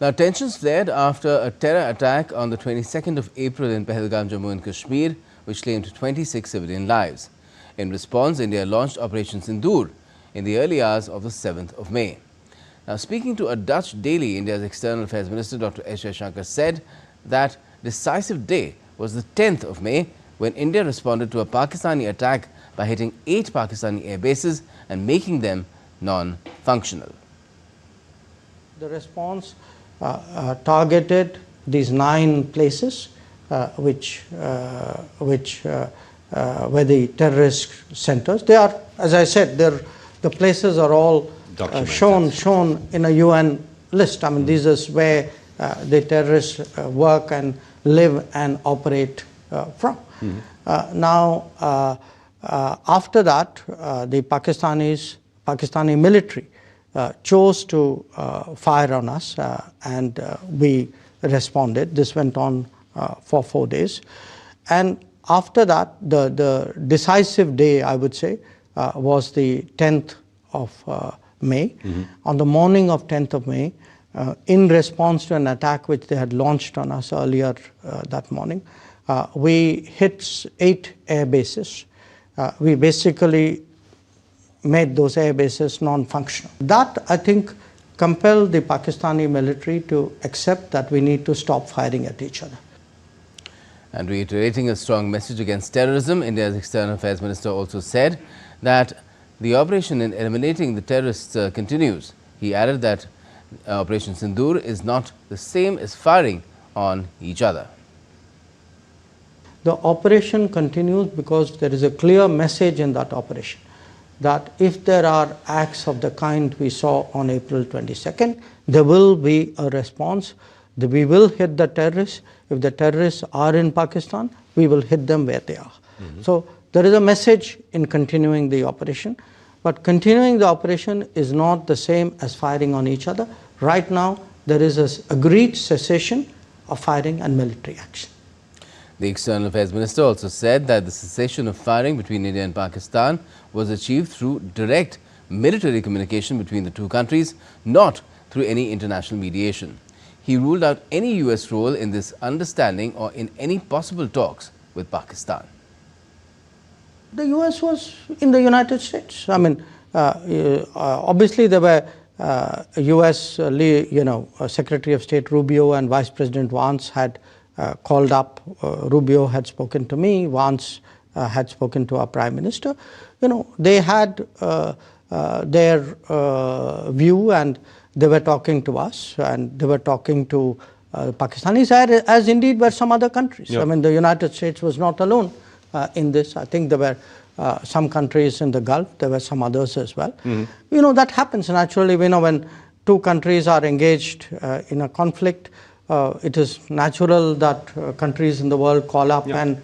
Now, tensions flared after a terror attack on the 22nd of April in Pahalgam, Jammu and Kashmir, which claimed 26 civilian lives. In response, India launched Operation Sindoor in the early hours of the 7th of May. Now, speaking to a Dutch daily, India's External Affairs Minister Dr. Jaishankar said that decisive day was the 10th of May when India responded to a Pakistani attack by hitting 8 Pakistani air bases and making them non-functional. The response targeted these 9 places which were the terrorist centers. They are, as I said, the places are all shown in a UN list. I mean, these is where the terrorists work and live and operate from. Now, after that, the Pakistani military chose to fire on us, and we responded. This went on for 4 days. And after that, the decisive day, I would say, was the 10th of May. On the morning of 10th of May, in response to an attack which they had launched on us earlier that morning, we hit 8 air bases. We basically made those air bases non-functional. That, I think, compelled the Pakistani military to accept that we need to stop firing at each other. And reiterating a strong message against terrorism, India's External Affairs Minister also said that the operation in eliminating the terrorists continues. He added that Operation Sindoor is not the same as firing on each other. The operation continues because there is a clear message in that operation that if there are acts of the kind we saw on April 22nd, there will be a response. We will hit the terrorists. If the terrorists are in Pakistan, we will hit them where they are. So there is a message in continuing the operation, but continuing the operation is not the same as firing on each other. Right now, there is an agreed cessation of firing and military action. The External Affairs Minister also said that the cessation of firing between India and Pakistan was achieved through direct military communication between the two countries, not through any international mediation. He ruled out any US role in this understanding or in any possible talks with Pakistan. The US was in the United States. I mean, obviously there were US Secretary of State Rubio and Vice President Vance had called up. Rubio had spoken to me. Vance had spoken to our Prime Minister. They had their view, and they were talking to us, and they were talking to Pakistanis, as indeed were some other countries. I mean, the United States was not alone in this. I think there were some countries in the Gulf. There were some others as well. That happens naturally. When two countries are engaged in a conflict, it is natural that countries in the world call up and